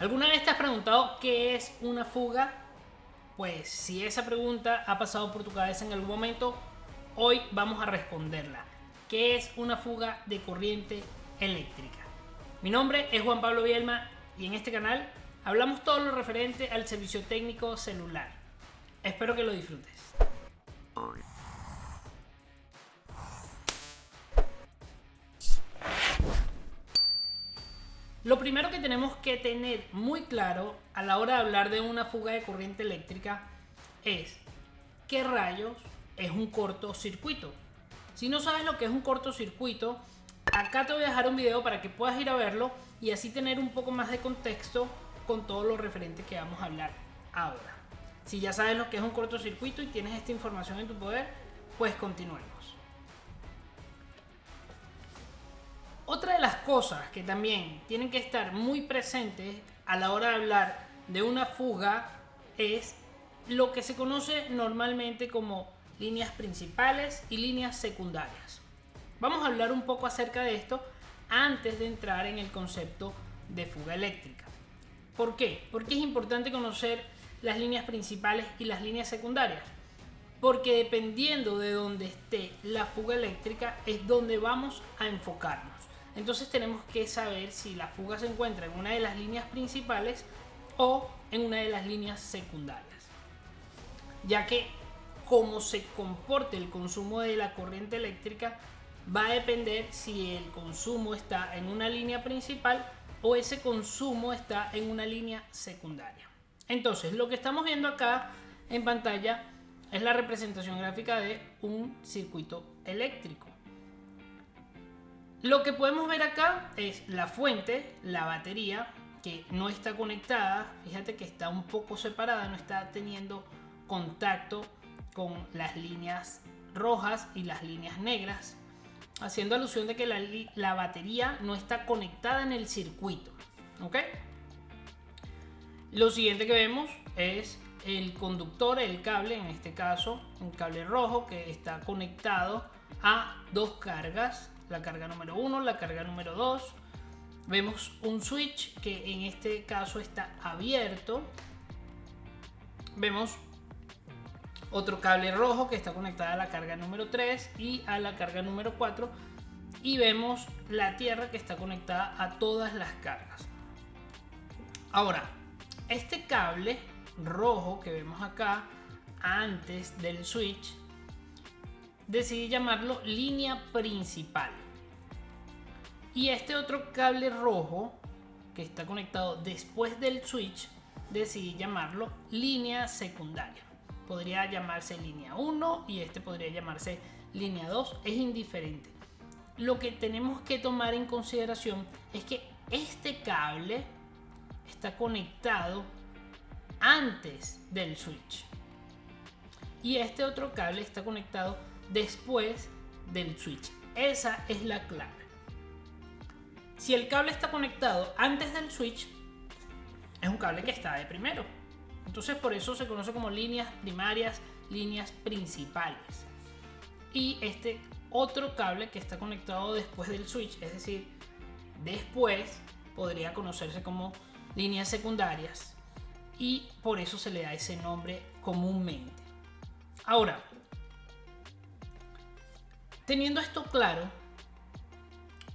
¿Alguna vez te has preguntado qué es una fuga? Pues si esa pregunta ha pasado por tu cabeza en algún momento, hoy vamos a responderla. ¿Qué es una fuga de corriente eléctrica? Mi nombre es Juan Pablo Bielma y en este canal hablamos todo lo referente al servicio técnico celular. Espero que lo disfrutes. Lo primero que tenemos que tener muy claro a la hora de hablar de una fuga de corriente eléctrica es ¿qué rayos es un cortocircuito? Si no sabes lo que es un cortocircuito, acá te voy a dejar un video para que puedas ir a verlo y así tener un poco más de contexto con todo lo referente que vamos a hablar ahora. Si ya sabes lo que es un cortocircuito y tienes esta información en tu poder, pues continuemos. Otra de las cosas que también tienen que estar muy presentes a la hora de hablar de una fuga es lo que se conoce normalmente como líneas principales y líneas secundarias. Vamos a hablar un poco acerca de esto antes de entrar en el concepto de fuga eléctrica. ¿Por qué? Porque es importante conocer las líneas principales y las líneas secundarias. Porque dependiendo de donde esté la fuga eléctrica es donde vamos a enfocarnos. Entonces tenemos que saber si la fuga se encuentra en una de las líneas principales o en una de las líneas secundarias. Ya que cómo se comporte el consumo de la corriente eléctrica va a depender si el consumo está en una línea principal o ese consumo está en una línea secundaria. Entonces lo que estamos viendo acá en pantalla es la representación gráfica de un circuito eléctrico. Lo que podemos ver acá es la fuente, la batería, que no está conectada. Fíjate que está un poco separada, no está teniendo contacto con las líneas rojas y las líneas negras, haciendo alusión de que la batería no está conectada en el circuito. ¿Ok? Lo siguiente que vemos es el conductor, el cable, en este caso un cable rojo que está conectado a dos cargas, la carga número 1, la carga número 2. Vemos un switch que en este caso está abierto. Vemos otro cable rojo que está conectado a la carga número 3 y a la carga número 4. Y vemos la tierra que está conectada a todas las cargas. Ahora, este cable rojo que vemos acá antes del switch, decidí llamarlo línea principal. Y este otro cable rojo que está conectado después del switch, decidí llamarlo línea secundaria. Podría llamarse línea 1 y este podría llamarse línea 2, es indiferente. Lo que tenemos que tomar en consideración es que este cable está conectado antes del switch y este otro cable está conectado después del switch. Esa es la clave. Si el cable está conectado antes del switch, es un cable que está de primero. Entonces por eso se conoce como líneas primarias, líneas principales. Y este otro cable que está conectado después del switch, es decir, después, podría conocerse como líneas secundarias. Y por eso se le da ese nombre comúnmente. Ahora, teniendo esto claro,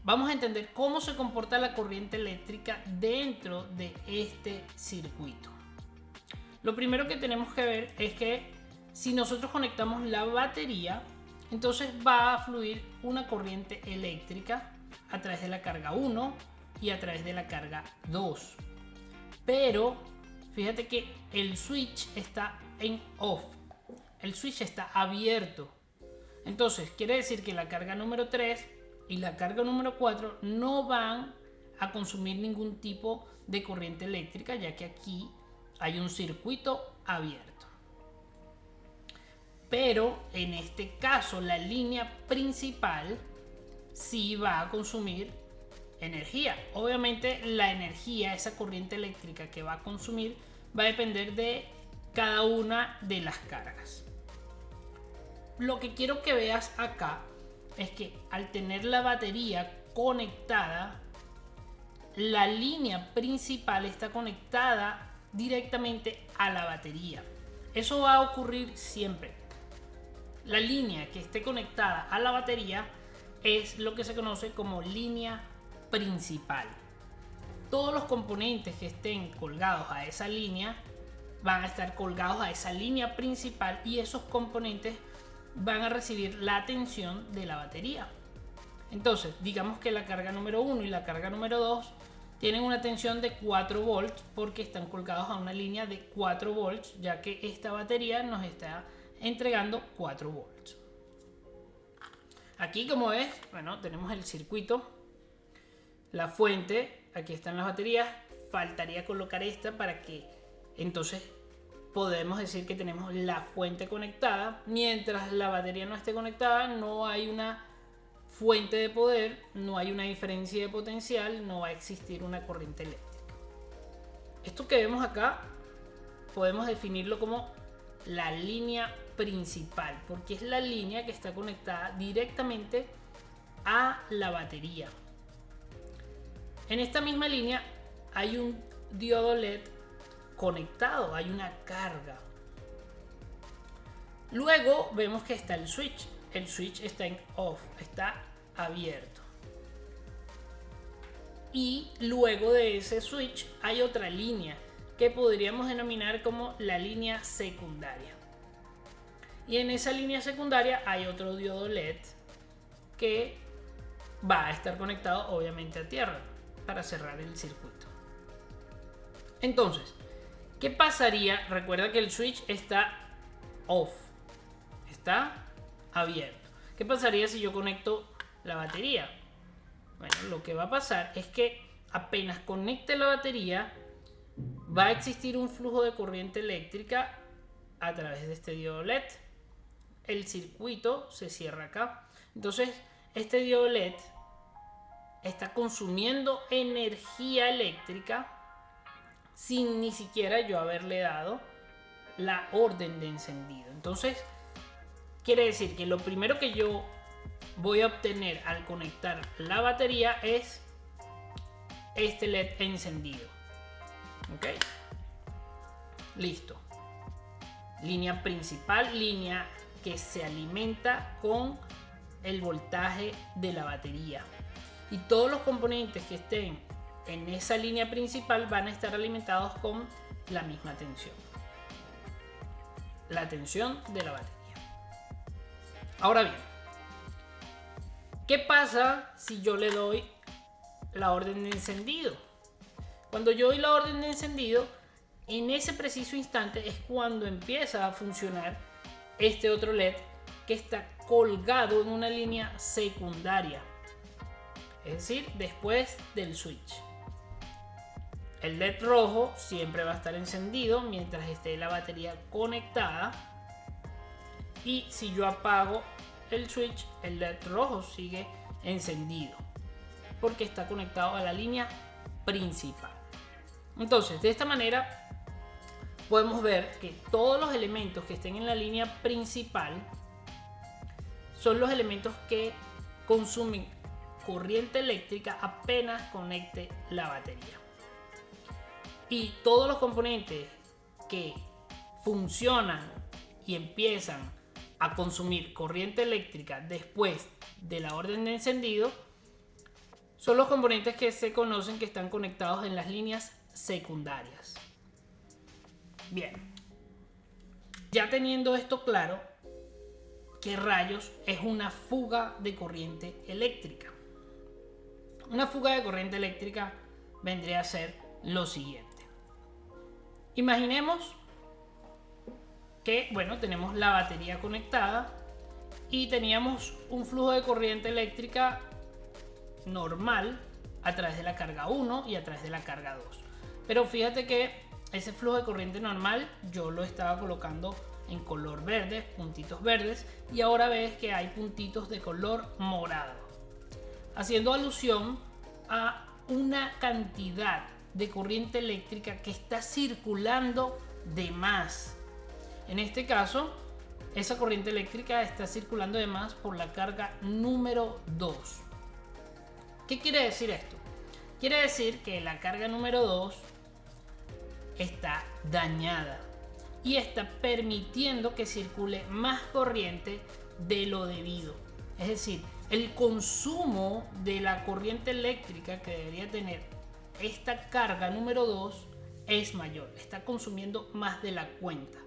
vamos a entender cómo se comporta la corriente eléctrica dentro de este circuito. Lo primero que tenemos que ver es que si nosotros conectamos la batería, entonces va a fluir una corriente eléctrica a través de la carga 1 y a través de la carga 2. Pero fíjate que el switch está en off. El switch está abierto. Entonces quiere decir que la carga número 3 y la carga número 4 no van a consumir ningún tipo de corriente eléctrica, ya que aquí hay un circuito abierto. Pero en este caso la línea principal sí va a consumir energía. Obviamente la energía, esa corriente eléctrica que va a consumir, va a depender de cada una de las cargas. Lo que quiero que veas acá es que al tener la batería conectada, la línea principal está conectada directamente a la batería. Eso va a ocurrir siempre. La línea que esté conectada a la batería es lo que se conoce como línea principal. Todos los componentes que estén colgados a esa línea van a estar colgados a esa línea principal y esos componentes van a recibir la tensión de la batería. Entonces, digamos que la carga número 1 y la carga número 2 tienen una tensión de 4 volts porque están colgados a una línea de 4 volts, ya que esta batería nos está entregando 4 volts. Aquí, como ves, bueno, tenemos el circuito, la fuente, aquí están las baterías. Faltaría colocar esta para que entonces podemos decir que tenemos la fuente conectada. Mientras la batería no esté conectada, no hay una fuente de poder, no hay una diferencia de potencial, no va a existir una corriente eléctrica. Esto que vemos acá podemos definirlo como la línea principal, porque es la línea que está conectada directamente a la batería. En esta misma línea hay un diodo LED conectado, hay una carga. Luego vemos que está el switch. El switch está en off, está abierto. Y luego de ese switch hay otra línea que podríamos denominar como la línea secundaria. Y en esa línea secundaria hay otro diodo LED que va a estar conectado obviamente a tierra para cerrar el circuito. Entonces, ¿qué pasaría? Recuerda que el switch está off, está abierto. ¿Qué pasaría si yo conecto la batería? Bueno, lo que va a pasar es que apenas conecte la batería, va a existir un flujo de corriente eléctrica a través de este diodo LED. El circuito se cierra acá. Entonces, este diodo LED está consumiendo energía eléctrica sin ni siquiera yo haberle dado la orden de encendido. Entonces, quiere decir que lo primero que yo voy a obtener al conectar la batería es este LED encendido. Ok, listo. Línea principal, línea que se alimenta con el voltaje de la batería. Y todos los componentes que estén en esa línea principal van a estar alimentados con la misma tensión. La tensión de la batería. Ahora bien, ¿qué pasa si yo le doy la orden de encendido? Cuando yo doy la orden de encendido, en ese preciso instante es cuando empieza a funcionar este otro LED que está colgado en una línea secundaria, es decir, después del switch. El LED rojo siempre va a estar encendido mientras esté la batería conectada, y si yo apago el switch, el LED rojo sigue encendido porque está conectado a la línea principal. Entonces, de esta manera podemos ver que todos los elementos que estén en la línea principal son los elementos que consumen corriente eléctrica apenas conecte la batería. Y todos los componentes que funcionan y empiezan a consumir corriente eléctrica después de la orden de encendido son los componentes que se conocen que están conectados en las líneas secundarias. Bien, ya teniendo esto claro, ¿qué rayos es una fuga de corriente eléctrica? Una fuga de corriente eléctrica vendría a ser lo siguiente. Imaginemos que, bueno, tenemos la batería conectada y teníamos un flujo de corriente eléctrica normal a través de la carga 1 y a través de la carga 2. Pero fíjate que ese flujo de corriente normal yo lo estaba colocando en color verde, puntitos verdes, y ahora ves que hay puntitos de color morado, haciendo alusión a una cantidad de corriente eléctrica que está circulando de más. En este caso, esa corriente eléctrica está circulando de más por la carga número 2. ¿Qué quiere decir esto? Quiere decir que la carga número 2 está dañada y está permitiendo que circule más corriente de lo debido. Es decir, el consumo de la corriente eléctrica que debería tener esta carga número 2 es mayor, está consumiendo más de la cuenta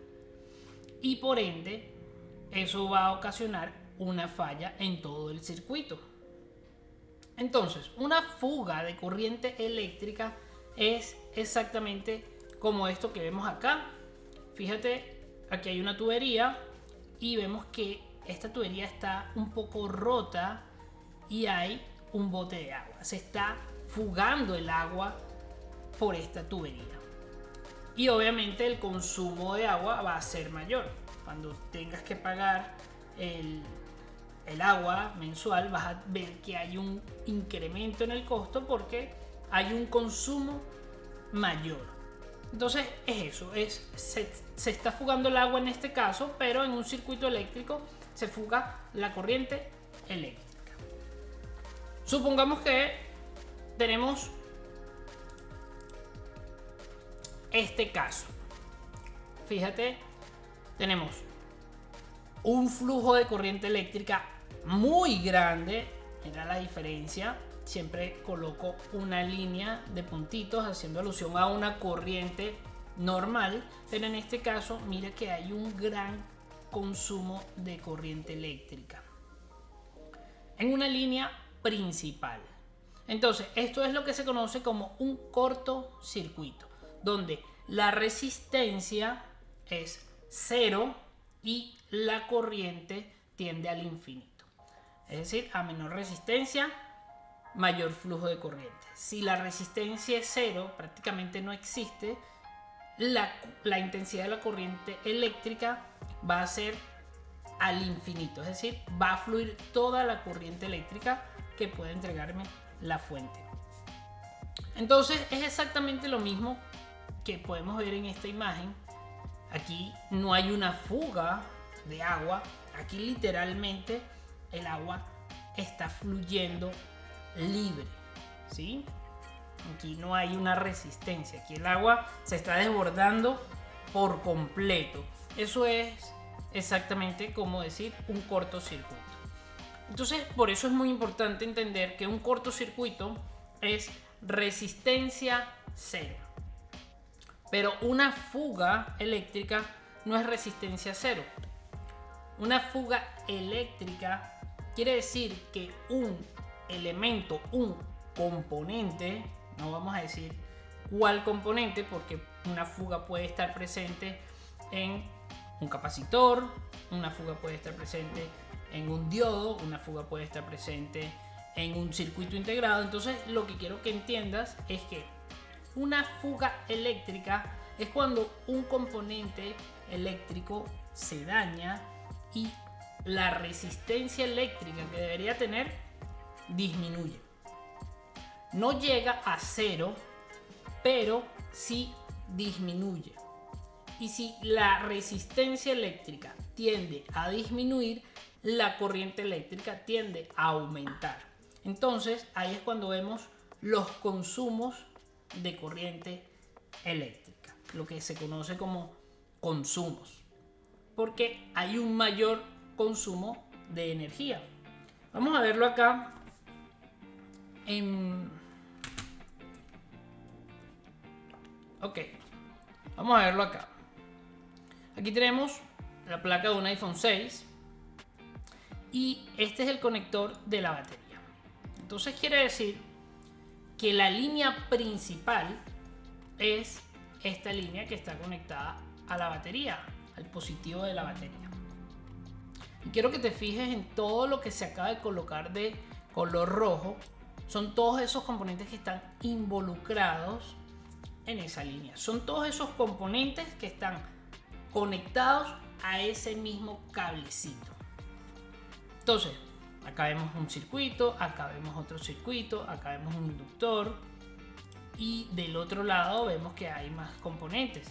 y por ende eso va a ocasionar una falla en todo el circuito. Entonces, una fuga de corriente eléctrica es exactamente como esto que vemos acá. Fíjate, aquí hay una tubería y vemos que esta tubería está un poco rota y hay un bote de agua. Se está fugando el agua por esta tubería. Y obviamente el consumo de agua va a ser mayor. Cuando tengas que pagar el agua mensual, vas a ver que hay un incremento en el costo porque hay un consumo mayor. Entonces es eso, se está fugando el agua en este caso, pero en un circuito eléctrico se fuga la corriente eléctrica. Supongamos que tenemos este caso. Fíjate, tenemos un flujo de corriente eléctrica muy grande. Mira la diferencia. Siempre coloco una línea de puntitos haciendo alusión a una corriente normal, pero en este caso mira que hay un gran consumo de corriente eléctrica en una línea principal. Entonces esto es lo que se conoce como un cortocircuito, donde la resistencia es cero y la corriente tiende al infinito. Es decir, a menor resistencia, mayor flujo de corriente. Si la resistencia es cero, prácticamente no existe, la intensidad de la corriente eléctrica va a ser al infinito. Es decir, va a fluir toda la corriente eléctrica que puede entregarme la fuente. Entonces es exactamente lo mismo que podemos ver en esta imagen. Aquí no hay una fuga de agua. Aquí literalmente el agua está fluyendo libre, ¿sí? Aquí no hay una resistencia. Aquí el agua se está desbordando por completo. Eso es exactamente como decir un cortocircuito. Entonces, por eso es muy importante entender que un cortocircuito es resistencia cero. Pero una fuga eléctrica no es resistencia cero. Una fuga eléctrica quiere decir que un elemento, un componente, no vamos a decir cuál componente porque una fuga puede estar presente en un capacitor, una fuga puede estar presente en un diodo, una fuga puede estar presente en un circuito integrado. Entonces lo que quiero que entiendas es que una fuga eléctrica es cuando un componente eléctrico se daña y la resistencia eléctrica que debería tener disminuye. No llega a cero, pero sí disminuye. Y si la resistencia eléctrica tiende a disminuir, la corriente eléctrica tiende a aumentar. Entonces ahí es cuando vemos los consumos de corriente eléctrica, lo que se conoce como consumos, porque hay un mayor consumo de energía. Vamos a verlo acá vamos a verlo acá. Aquí tenemos la placa de un iPhone 6 y este es el conector de la batería. Entonces quiere decir que la línea principal es esta línea que está conectada a la batería, al positivo de la batería. Y quiero que te fijes en todo lo que se acaba de colocar de color rojo. Son todos esos componentes que están involucrados en esa línea. Son todos esos componentes que están conectados a ese mismo cablecito. Entonces, acá vemos un circuito, acá vemos otro circuito, acá vemos un inductor y del otro lado vemos que hay más componentes.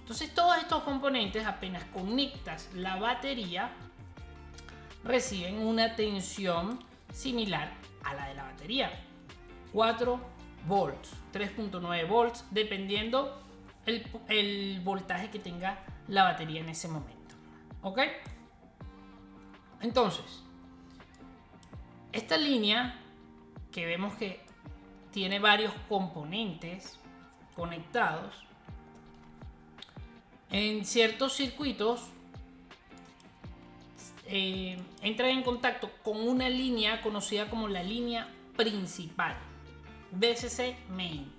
Entonces, todos estos componentes, apenas conectas la batería, reciben una tensión similar a la de la batería, 4 volts, 3.9 volts, dependiendo el voltaje que tenga la batería en ese momento. ¿Ok? Entonces, esta línea que vemos que tiene varios componentes conectados, en ciertos circuitos entra en contacto con una línea conocida como la línea principal, VCC main,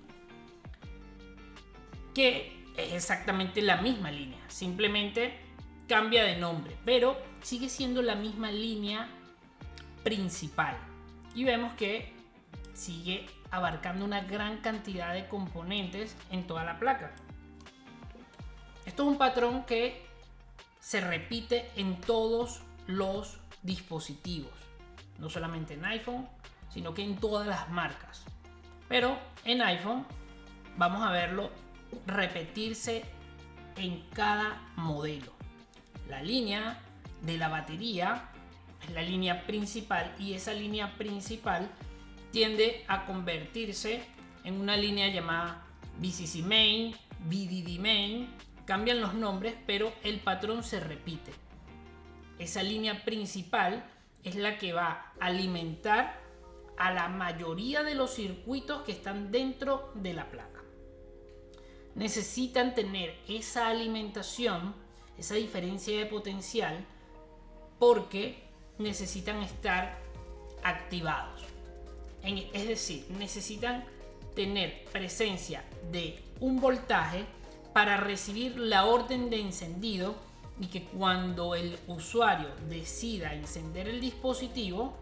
que es exactamente la misma línea, simplemente cambia de nombre, pero sigue siendo la misma línea principal. Y vemos que sigue abarcando una gran cantidad de componentes en toda la placa. Esto es un patrón que se repite en todos los dispositivos, no solamente en iPhone, sino que en todas las marcas. Pero en iPhone vamos a verlo repetirse en cada modelo. La línea de la batería es la línea principal, y esa línea principal tiende a convertirse en una línea llamada VCC main, VDD main. Cambian los nombres, pero el patrón se repite. Esa línea principal es la que va a alimentar a la mayoría de los circuitos que están dentro de la placa. Necesitan tener esa alimentación, esa diferencia de potencial, porque necesitan estar activados. Es decir, necesitan tener presencia de un voltaje para recibir la orden de encendido, y que cuando el usuario decida encender el dispositivo,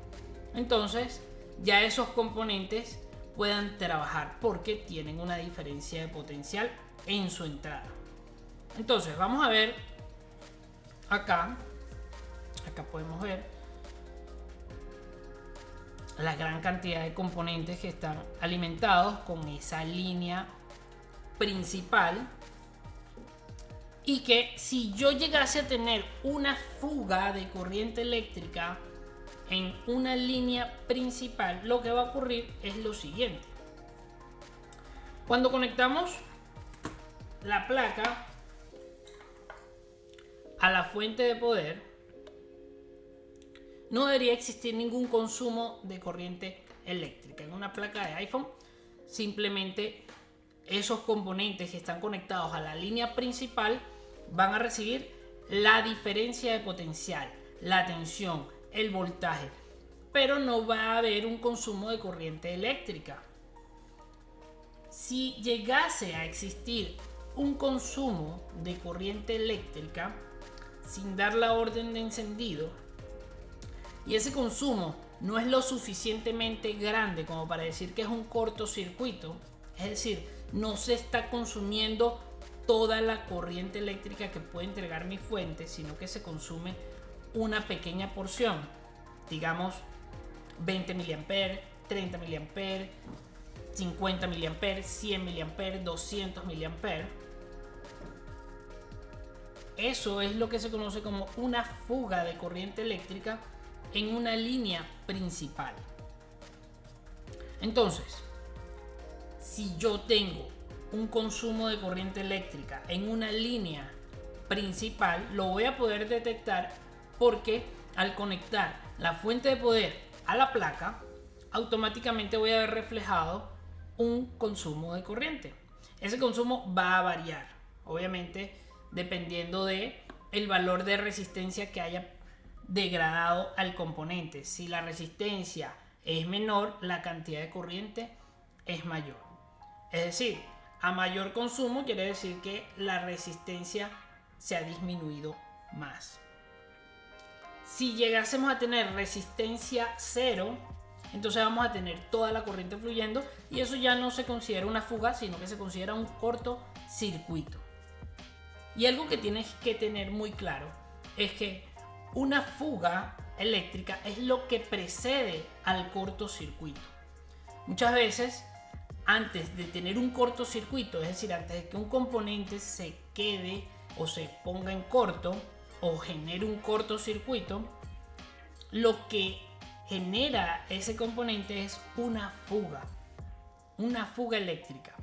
entonces ya esos componentes puedan trabajar porque tienen una diferencia de potencial en su entrada. Entonces vamos a ver acá podemos ver la gran cantidad de componentes que están alimentados con esa línea principal, y que si yo llegase a tener una fuga de corriente eléctrica en una línea principal, lo que va a ocurrir es lo siguiente. Cuando conectamos la placa a la fuente de poder, no debería existir ningún consumo de corriente eléctrica. En una placa de iPhone, simplemente esos componentes que están conectados a la línea principal van a recibir la diferencia de potencial, la tensión, el voltaje, pero no va a haber un consumo de corriente eléctrica. Si llegase a existir un consumo de corriente eléctrica sin dar la orden de encendido, y ese consumo no es lo suficientemente grande como para decir que es un cortocircuito, es decir, no se está consumiendo toda la corriente eléctrica que puede entregar mi fuente, sino que se consume una pequeña porción, digamos 20 mA, 30 mA, 50 mA, 100 mA, 200 mA. Eso es lo que se conoce como una fuga de corriente eléctrica en una línea principal. Entonces, si yo tengo un consumo de corriente eléctrica en una línea principal, lo voy a poder detectar porque al conectar la fuente de poder a la placa, automáticamente voy a ver reflejado un consumo de corriente. Ese consumo va a variar, obviamente, dependiendo de el valor de resistencia que haya degradado al componente. Si la resistencia es menor, la cantidad de corriente es mayor. Es decir, a mayor consumo quiere decir que la resistencia se ha disminuido más. Si llegásemos a tener resistencia cero, entonces vamos a tener toda la corriente fluyendo, y eso ya no se considera una fuga, sino que se considera un cortocircuito. Y algo que tienes que tener muy claro es que una fuga eléctrica es lo que precede al cortocircuito. Muchas veces, antes de tener un cortocircuito, es decir, antes de que un componente se quede o se ponga en corto o genere un cortocircuito, lo que genera ese componente es una fuga. una fuga eléctrica.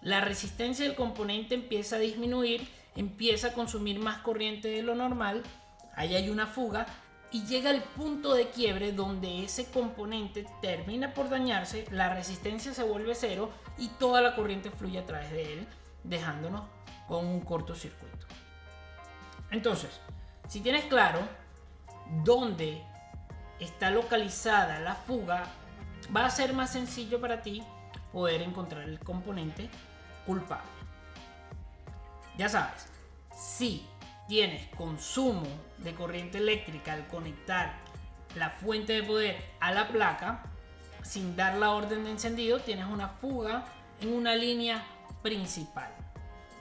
La resistencia del componente empieza a disminuir, empieza a consumir más corriente de lo normal, ahí hay una fuga y llega el punto de quiebre donde ese componente termina por dañarse, la resistencia se vuelve cero y toda la corriente fluye a través de él, dejándonos con un cortocircuito. Entonces, si tienes claro dónde está localizada la fuga, va a ser más sencillo para ti poder encontrar el componente culpable. Ya sabes, si tienes consumo de corriente eléctrica al conectar la fuente de poder a la placa sin dar la orden de encendido, tienes una fuga en una línea principal.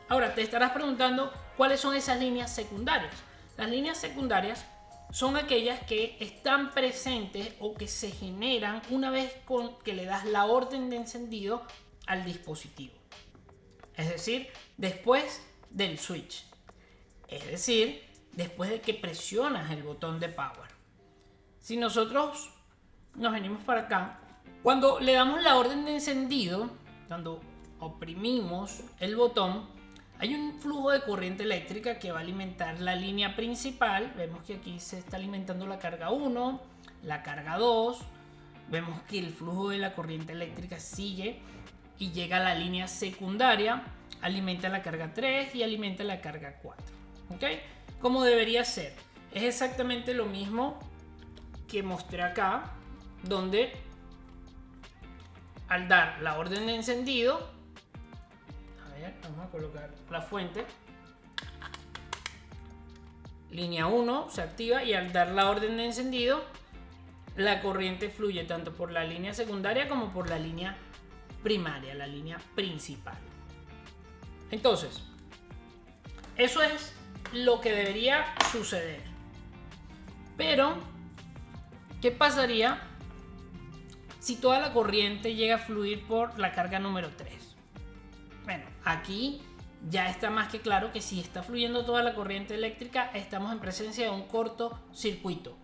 Ahora te estarás preguntando cuáles son esas líneas secundarias. Las líneas secundarias son aquellas que están presentes o que se generan una vez que le das la orden de encendido al dispositivo. Es decir, después del switch. Es decir, después de que presionas el botón de power. Si nosotros nos venimos para acá, cuando le damos la orden de encendido, cuando oprimimos el botón, hay un flujo de corriente eléctrica que va a alimentar la línea principal. Vemos que aquí se está alimentando la carga 1, la carga 2. Vemos que el flujo de la corriente eléctrica sigue y llega a la línea secundaria, alimenta la carga 3 y alimenta la carga 4. ¿Ok? Como debería ser. Es exactamente lo mismo que mostré acá, donde al dar la orden de encendido, vamos a colocar la fuente, línea 1 se activa y al dar la orden de encendido la corriente fluye tanto por la línea secundaria como por la línea primaria, la línea principal. Entonces, eso es lo que debería suceder. Pero, ¿qué pasaría si toda la corriente llega a fluir por la carga número 3? Bueno, aquí ya está más que claro que si está fluyendo toda la corriente eléctrica, estamos en presencia de un cortocircuito,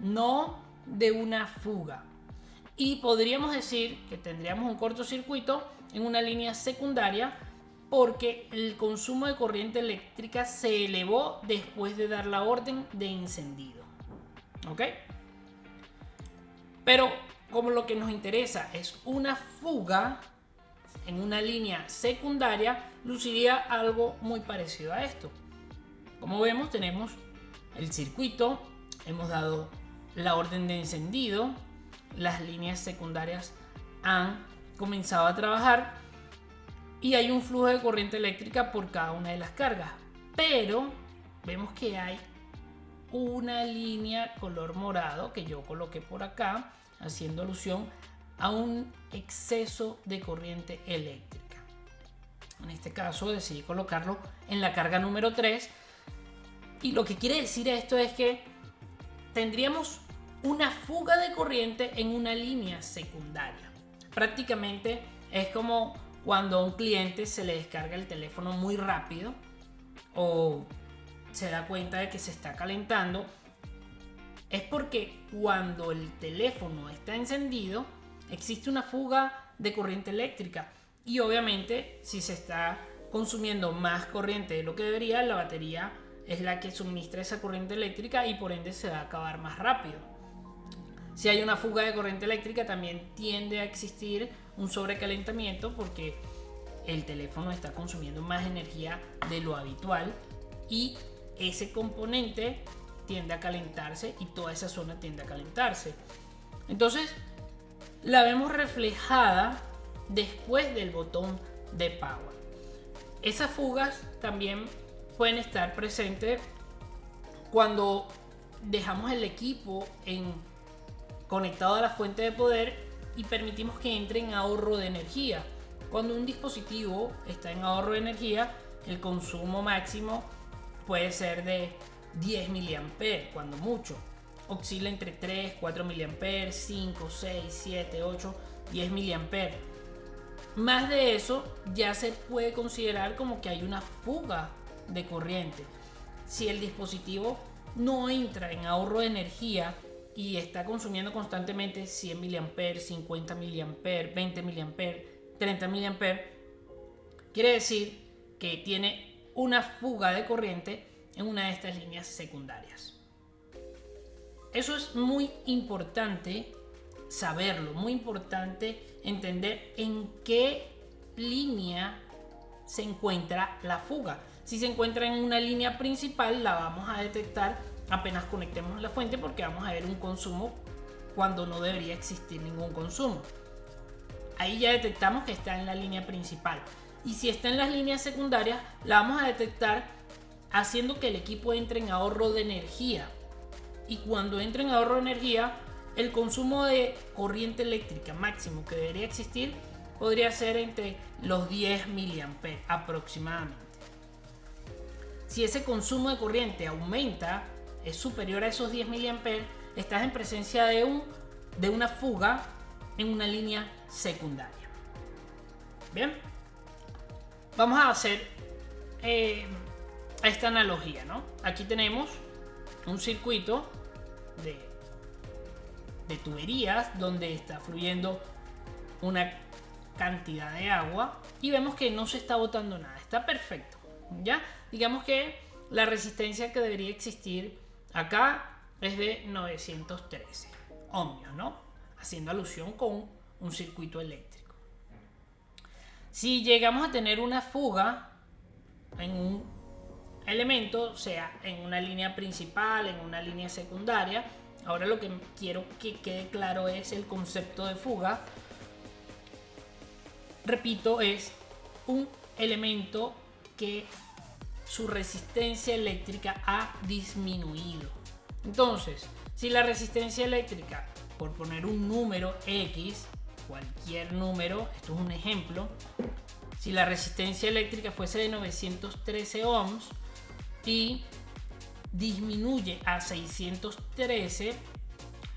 no de una fuga. Y podríamos decir que tendríamos un cortocircuito en una línea secundaria porque el consumo de corriente eléctrica se elevó después de dar la orden de encendido. ¿Ok? Pero como lo que nos interesa es una fuga en una línea secundaria, luciría algo muy parecido a esto. Como vemos, tenemos el circuito, hemos dado la orden de encendido, las líneas secundarias han comenzado a trabajar y hay un flujo de corriente eléctrica por cada una de las cargas. Pero vemos que hay una línea color morado que yo coloqué por acá, haciendo alusión a un exceso de corriente eléctrica. En este caso decidí colocarlo en la carga número 3 y lo que quiere decir esto es que tendríamos una fuga de corriente en una línea secundaria. Prácticamente es como cuando a un cliente se le descarga el teléfono muy rápido o se da cuenta de que se está calentando. Es porque cuando el teléfono está encendido existe una fuga de corriente eléctrica y obviamente si se está consumiendo más corriente de lo que debería, la batería es la que suministra esa corriente eléctrica y por ende se va a acabar más rápido. Si hay una fuga de corriente eléctrica también tiende a existir un sobrecalentamiento porque el teléfono está consumiendo más energía de lo habitual y ese componente tiende a calentarse y toda esa zona tiende a calentarse. Entonces la vemos reflejada después del botón de power. Esas fugas también pueden estar presentes cuando dejamos el equipo conectado a la fuente de poder y permitimos que entre en ahorro de energía. Cuando un dispositivo está en ahorro de energía, el consumo máximo puede ser de 10 mA, cuando mucho. Oscila entre 3, 4 mA, 5, 6, 7, 8, 10 mA. Más de eso ya se puede considerar como que hay una fuga de corriente. Si el dispositivo no entra en ahorro de energía y está consumiendo constantemente 100 mA, 50 mA, 20 mA, 30 mA, quiere decir que tiene una fuga de corriente en una de estas líneas secundarias. Eso es muy importante saberlo, muy importante entender en qué línea se encuentra la fuga. Si se encuentra en una línea principal, la vamos a detectar apenas conectemos la fuente, porque vamos a ver un consumo cuando no debería existir ningún consumo. Ahí ya detectamos que está en la línea principal. Y si está en las líneas secundarias, la vamos a detectar haciendo que el equipo entre en ahorro de energía. Y cuando entre en ahorro de energía, el consumo de corriente eléctrica máximo que debería existir podría ser entre los 10 mA aproximadamente. Si ese consumo de corriente aumenta, es superior a esos 10 mA, estás en presencia de una fuga en una línea secundaria. Bien, vamos a hacer esta analogía, ¿no? Aquí tenemos un circuito de tuberías donde está fluyendo una cantidad de agua y vemos que no se está botando nada, está perfecto. Ya, digamos que la resistencia que debería existir acá es de 913 ohmios, ¿no? Haciendo alusión con un circuito eléctrico. Si llegamos a tener una fuga en un elemento, sea en una línea principal, en una línea secundaria, ahora lo que quiero que quede claro es el concepto de fuga. Repito, es un elemento que su resistencia eléctrica ha disminuido. Entonces, si la resistencia eléctrica, por poner un número X, cualquier número, esto es un ejemplo, si la resistencia eléctrica fuese de 913 ohms y disminuye a 613,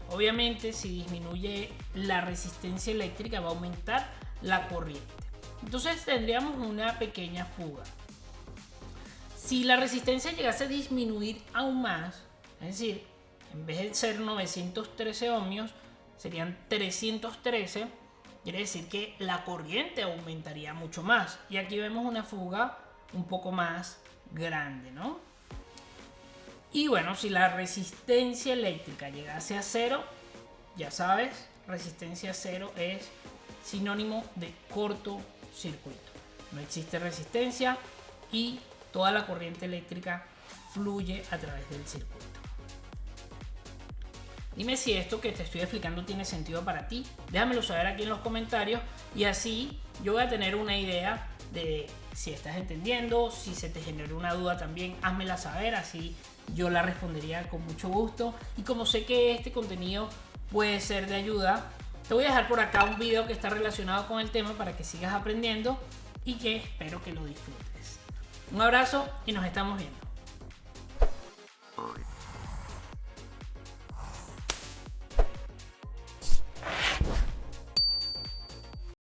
obviamente si disminuye la resistencia eléctrica va a aumentar la corriente. Entonces tendríamos una pequeña fuga. Si la resistencia llegase a disminuir aún más, es decir, en vez de ser 913 ohmios, serían 313, quiere decir que la corriente aumentaría mucho más. Y aquí vemos una fuga un poco más grande, ¿no? Y bueno, si la resistencia eléctrica llegase a cero, ya sabes, resistencia cero es sinónimo de cortocircuito. No existe resistencia y toda la corriente eléctrica fluye a través del circuito. Dime si esto que te estoy explicando tiene sentido para ti. Déjamelo saber aquí en los comentarios y así yo voy a tener una idea de si estás entendiendo. Si se te generó una duda también, házmela saber, así yo la respondería con mucho gusto. Y como sé que este contenido puede ser de ayuda, te voy a dejar por acá un video que está relacionado con el tema para que sigas aprendiendo y que espero que lo disfrutes. Un abrazo y nos estamos viendo.